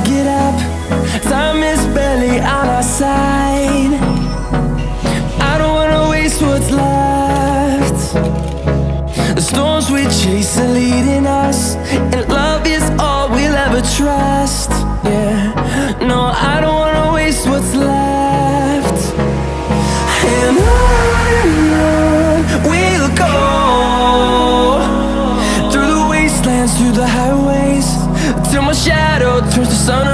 get up. Time is barely on our side. I don't wanna waste what's left. The storms we chase are leading us, and love is all we'll ever trust. Yeah, no, I don't wanna waste what's left. And on we'll go, through the wastelands, through the highways, till my shadow turns to sun